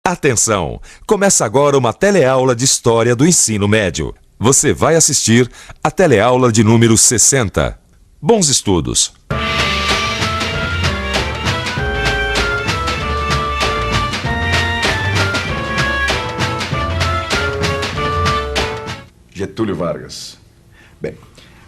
Atenção! Começa agora uma teleaula de História do Ensino Médio. Você vai assistir a teleaula de número 60. Bons estudos! Getúlio Vargas. Bem,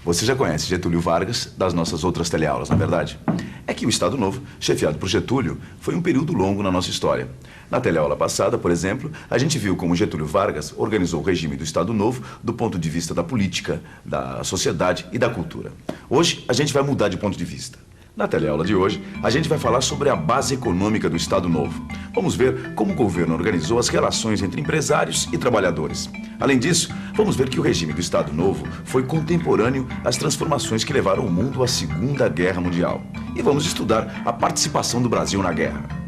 você já conhece Getúlio Vargas das nossas outras teleaulas, não é verdade? É que o Estado Novo, chefiado por Getúlio, foi um período longo na nossa história. Na teleaula passada, por exemplo, a gente viu como Getúlio Vargas organizou o regime do Estado Novo do ponto de vista da política, da sociedade e da cultura. Hoje, a gente vai mudar de ponto de vista. Na teleaula de hoje, a gente vai falar sobre a base econômica do Estado Novo. Vamos ver como o governo organizou as relações entre empresários e trabalhadores. Além disso, vamos ver que o regime do Estado Novo foi contemporâneo às transformações que levaram o mundo à Segunda Guerra Mundial. E vamos estudar a participação do Brasil na guerra.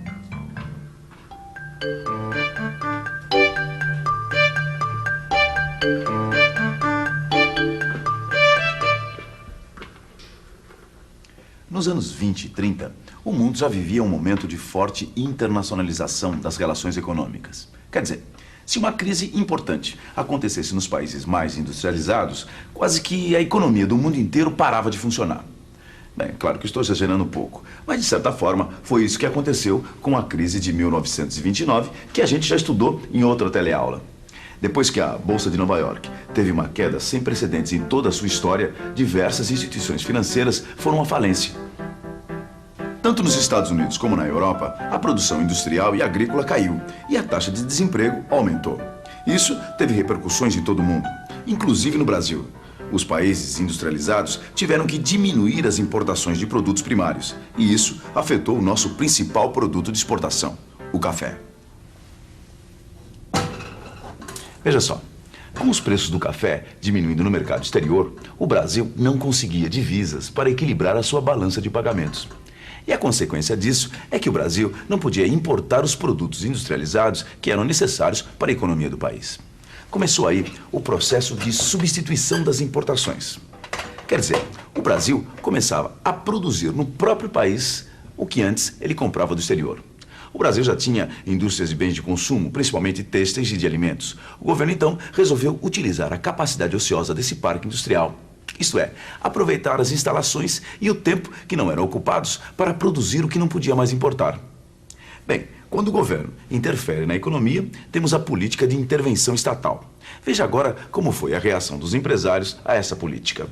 Nos anos 20 e 30, o mundo já vivia um momento de forte internacionalização das relações econômicas. Quer dizer, se uma crise importante acontecesse nos países mais industrializados, quase que a economia do mundo inteiro parava de funcionar. Bem, claro que estou exagerando um pouco, mas de certa forma foi isso que aconteceu com a crise de 1929, que a gente já estudou em outra teleaula. Depois que a Bolsa de Nova York teve uma queda sem precedentes em toda a sua história, diversas instituições financeiras foram à falência. Tanto nos Estados Unidos como na Europa, a produção industrial e agrícola caiu e a taxa de desemprego aumentou. Isso teve repercussões em todo o mundo, inclusive no Brasil. Os países industrializados tiveram que diminuir as importações de produtos primários e isso afetou o nosso principal produto de exportação, o café. Veja só, com os preços do café diminuindo no mercado exterior, o Brasil não conseguia divisas para equilibrar a sua balança de pagamentos. E a consequência disso é que o Brasil não podia importar os produtos industrializados que eram necessários para a economia do país. Começou aí o processo de substituição das importações. Quer dizer, o Brasil começava a produzir no próprio país o que antes ele comprava do exterior. O Brasil já tinha indústrias de bens de consumo, principalmente têxteis e de alimentos. O governo, então, resolveu utilizar a capacidade ociosa desse parque industrial. Isto é, aproveitar as instalações e o tempo que não eram ocupados para produzir o que não podia mais importar. Bem, quando o governo interfere na economia, temos a política de intervenção estatal. Veja agora como foi a reação dos empresários a essa política.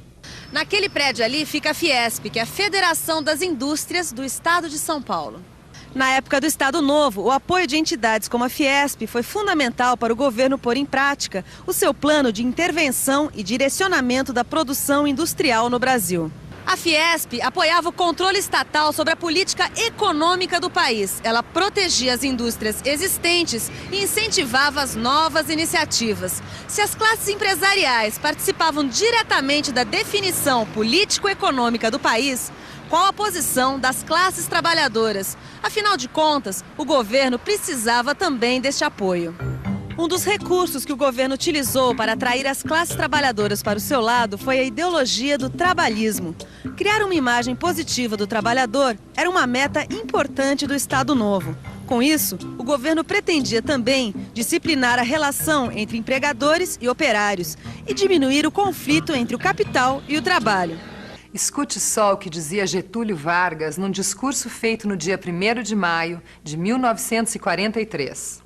Naquele prédio ali fica a Fiesp, que é a Federação das Indústrias do Estado de São Paulo. Na época do Estado Novo, o apoio de entidades como a Fiesp foi fundamental para o governo pôr em prática o seu plano de intervenção e direcionamento da produção industrial no Brasil. A Fiesp apoiava o controle estatal sobre a política econômica do país. Ela protegia as indústrias existentes e incentivava as novas iniciativas. Se as classes empresariais participavam diretamente da definição político-econômica do país, qual a posição das classes trabalhadoras? Afinal de contas, o governo precisava também deste apoio. Um dos recursos que o governo utilizou para atrair as classes trabalhadoras para o seu lado foi a ideologia do trabalhismo. Criar uma imagem positiva do trabalhador era uma meta importante do Estado Novo. Com isso, o governo pretendia também disciplinar a relação entre empregadores e operários e diminuir o conflito entre o capital e o trabalho. Escute só o que dizia Getúlio Vargas num discurso feito no dia 1º de maio de 1943.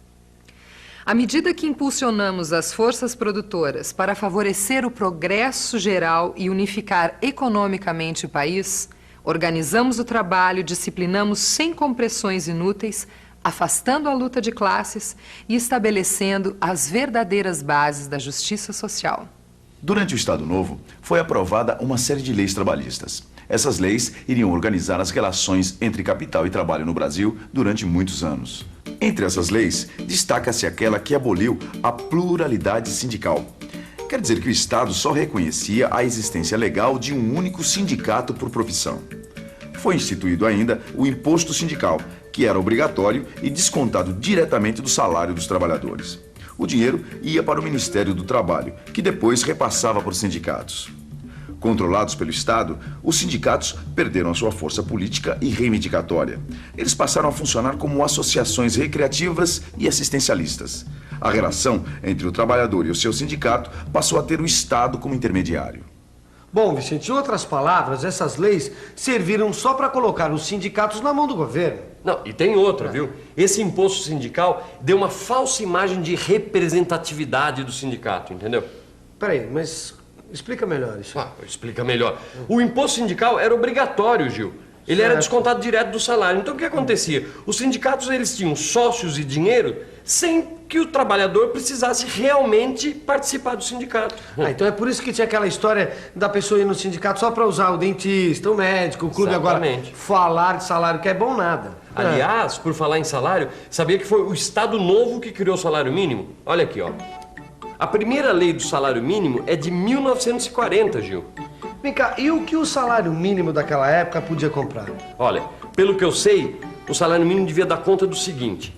À medida que impulsionamos as forças produtoras para favorecer o progresso geral e unificar economicamente o país, organizamos o trabalho, disciplinamos sem compressões inúteis, afastando a luta de classes e estabelecendo as verdadeiras bases da justiça social. Durante o Estado Novo, foi aprovada uma série de leis trabalhistas. Essas leis iriam organizar as relações entre capital e trabalho no Brasil durante muitos anos. Entre essas leis, destaca-se aquela que aboliu a pluralidade sindical. Quer dizer que o Estado só reconhecia a existência legal de um único sindicato por profissão. Foi instituído ainda o imposto sindical, que era obrigatório e descontado diretamente do salário dos trabalhadores. O dinheiro ia para o Ministério do Trabalho, que depois repassava para os sindicatos. Controlados pelo Estado, os sindicatos perderam a sua força política e reivindicatória. Eles passaram a funcionar como associações recreativas e assistencialistas. A relação entre o trabalhador e o seu sindicato passou a ter o Estado como intermediário. Bom, Vicente, em outras palavras, essas leis serviram só para colocar os sindicatos na mão do governo. Não, e tem outra, viu? Esse imposto sindical deu uma falsa imagem de representatividade do sindicato, entendeu? Peraí, mas explica melhor isso. Explica melhor. O imposto sindical era obrigatório, Gil. Ele era descontado direto do salário. Então o que acontecia? Os sindicatos eles tinham sócios e dinheiro sem que o trabalhador precisasse realmente participar do sindicato. Então é por isso que tinha aquela história da pessoa ir no sindicato só para usar o dentista, o médico, o clube. Exatamente. Agora falar de salário que é bom nada. Aliás, por falar em salário, sabia que foi o Estado Novo que criou o salário mínimo? Olha aqui, ó. A primeira lei do salário mínimo é de 1940, Gil. Vem cá, e o que o salário mínimo daquela época podia comprar? Olha, pelo que eu sei, o salário mínimo devia dar conta do seguinte: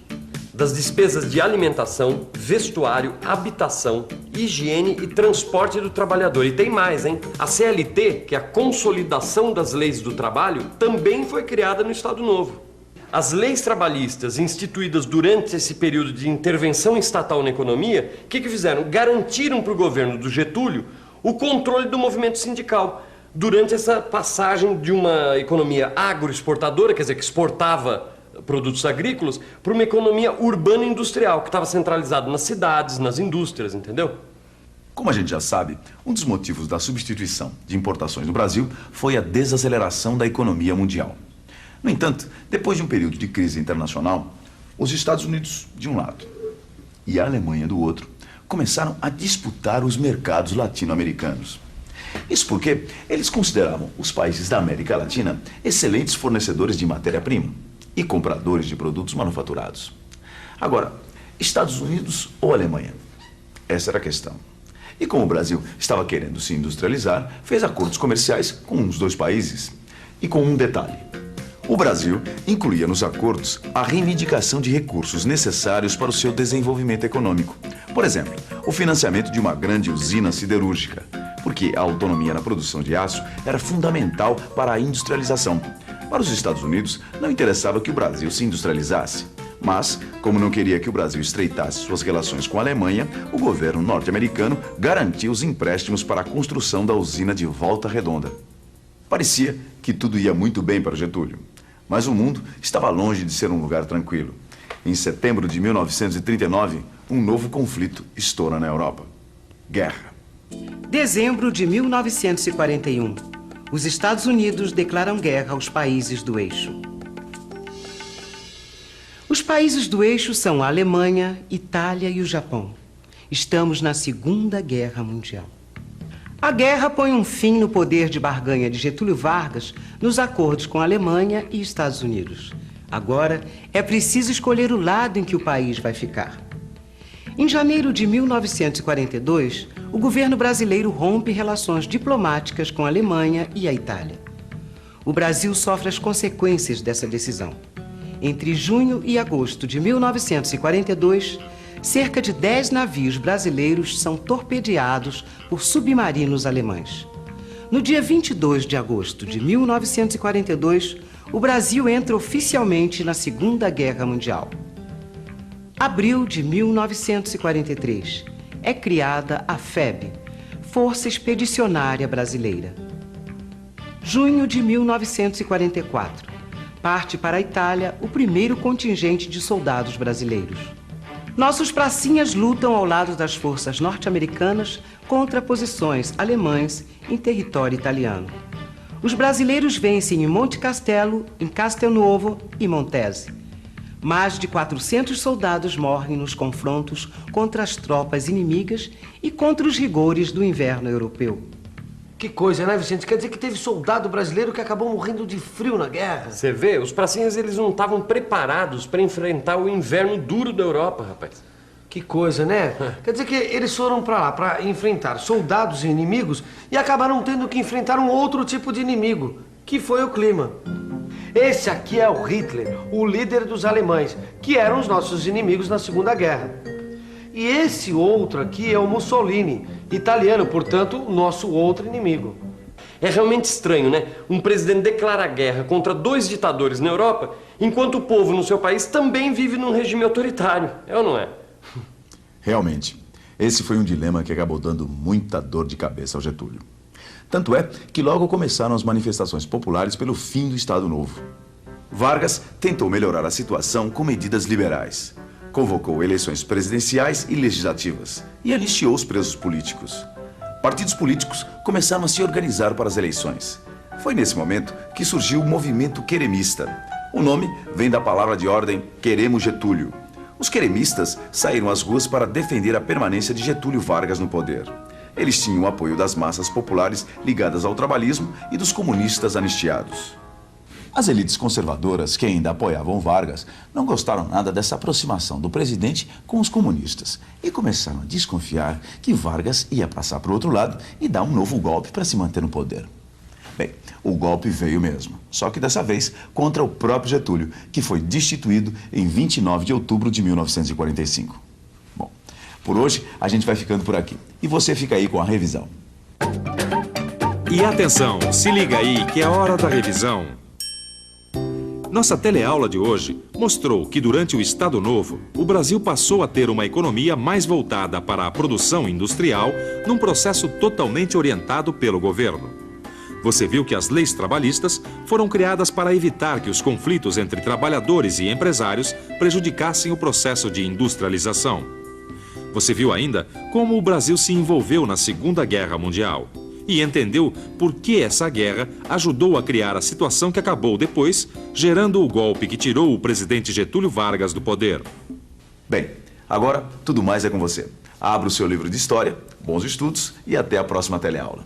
das despesas de alimentação, vestuário, habitação, higiene e transporte do trabalhador. E tem mais, hein? A CLT, que é a Consolidação das Leis do Trabalho, também foi criada no Estado Novo. As leis trabalhistas instituídas durante esse período de intervenção estatal na economia, o que fizeram? Garantiram para o governo do Getúlio o controle do movimento sindical durante essa passagem de uma economia agroexportadora, quer dizer, que exportava produtos agrícolas, para uma economia urbana industrial, que estava centralizada nas cidades, nas indústrias, entendeu? Como a gente já sabe, um dos motivos da substituição de importações no Brasil foi a desaceleração da economia mundial. No entanto, depois de um período de crise internacional, os Estados Unidos, de um lado, e a Alemanha, do outro, começaram a disputar os mercados latino-americanos. Isso porque eles consideravam os países da América Latina excelentes fornecedores de matéria-prima e compradores de produtos manufaturados. Agora, Estados Unidos ou Alemanha? Essa era a questão. E como o Brasil estava querendo se industrializar, fez acordos comerciais com os dois países. E com um detalhe: o Brasil incluía nos acordos a reivindicação de recursos necessários para o seu desenvolvimento econômico. Por exemplo, o financiamento de uma grande usina siderúrgica, porque a autonomia na produção de aço era fundamental para a industrialização. Para os Estados Unidos, não interessava que o Brasil se industrializasse. Mas, como não queria que o Brasil estreitasse suas relações com a Alemanha, o governo norte-americano garantiu os empréstimos para a construção da usina de Volta Redonda. Parecia que tudo ia muito bem para Getúlio. Mas o mundo estava longe de ser um lugar tranquilo. Em setembro de 1939, um novo conflito estoura na Europa. Guerra. Dezembro de 1941. Os Estados Unidos declaram guerra aos países do eixo. Os países do eixo são a Alemanha, Itália e o Japão. Estamos na Segunda Guerra Mundial. A guerra põe um fim no poder de barganha de Getúlio Vargas nos acordos com a Alemanha e Estados Unidos. Agora, é preciso escolher o lado em que o país vai ficar. Em janeiro de 1942, o governo brasileiro rompe relações diplomáticas com a Alemanha e a Itália. O Brasil sofre as consequências dessa decisão. Entre junho e agosto de 1942, cerca de 10 navios brasileiros são torpedeados por submarinos alemães. No dia 22 de agosto de 1942, o Brasil entra oficialmente na Segunda Guerra Mundial. Abril de 1943, é criada a FEB, Força Expedicionária Brasileira. Junho de 1944, parte para a Itália o primeiro contingente de soldados brasileiros. Nossos pracinhas lutam ao lado das forças norte-americanas contra posições alemãs em território italiano. Os brasileiros vencem em Monte Castelo, em Castelnuovo e Montese. Mais de 400 soldados morrem nos confrontos contra as tropas inimigas e contra os rigores do inverno europeu. Que coisa, né, Vicente? Quer dizer que teve soldado brasileiro que acabou morrendo de frio na guerra? Você vê, os pracinhas eles não estavam preparados para enfrentar o inverno duro da Europa, rapaz. Que coisa, né? Quer dizer que eles foram para lá para enfrentar soldados e inimigos e acabaram tendo que enfrentar um outro tipo de inimigo, que foi o clima. Esse aqui é o Hitler, o líder dos alemães, que eram os nossos inimigos na Segunda Guerra. E esse outro aqui é o Mussolini, italiano, portanto, nosso outro inimigo. É realmente estranho, né? Um presidente declara guerra contra 2 ditadores na Europa, enquanto o povo no seu país também vive num regime autoritário. É ou não é? Realmente, esse foi um dilema que acabou dando muita dor de cabeça ao Getúlio. Tanto é que logo começaram as manifestações populares pelo fim do Estado Novo. Vargas tentou melhorar a situação com medidas liberais. Convocou eleições presidenciais e legislativas e anistiou os presos políticos. Partidos políticos começaram a se organizar para as eleições. Foi nesse momento que surgiu o movimento queremista. O nome vem da palavra de ordem Queremos Getúlio. Os queremistas saíram às ruas para defender a permanência de Getúlio Vargas no poder. Eles tinham o apoio das massas populares ligadas ao trabalhismo e dos comunistas anistiados. As elites conservadoras que ainda apoiavam Vargas não gostaram nada dessa aproximação do presidente com os comunistas e começaram a desconfiar que Vargas ia passar para o outro lado e dar um novo golpe para se manter no poder. Bem, o golpe veio mesmo, só que dessa vez contra o próprio Getúlio, que foi destituído em 29 de outubro de 1945. Bom, por hoje a gente vai ficando por aqui e você fica aí com a revisão. E atenção, se liga aí que é hora da revisão. Nossa teleaula de hoje mostrou que durante o Estado Novo, o Brasil passou a ter uma economia mais voltada para a produção industrial num processo totalmente orientado pelo governo. Você viu que as leis trabalhistas foram criadas para evitar que os conflitos entre trabalhadores e empresários prejudicassem o processo de industrialização. Você viu ainda como o Brasil se envolveu na Segunda Guerra Mundial e entendeu por que essa guerra ajudou a criar a situação que acabou depois, gerando o golpe que tirou o presidente Getúlio Vargas do poder. Bem, agora tudo mais é com você. Abra o seu livro de história, bons estudos e até a próxima teleaula.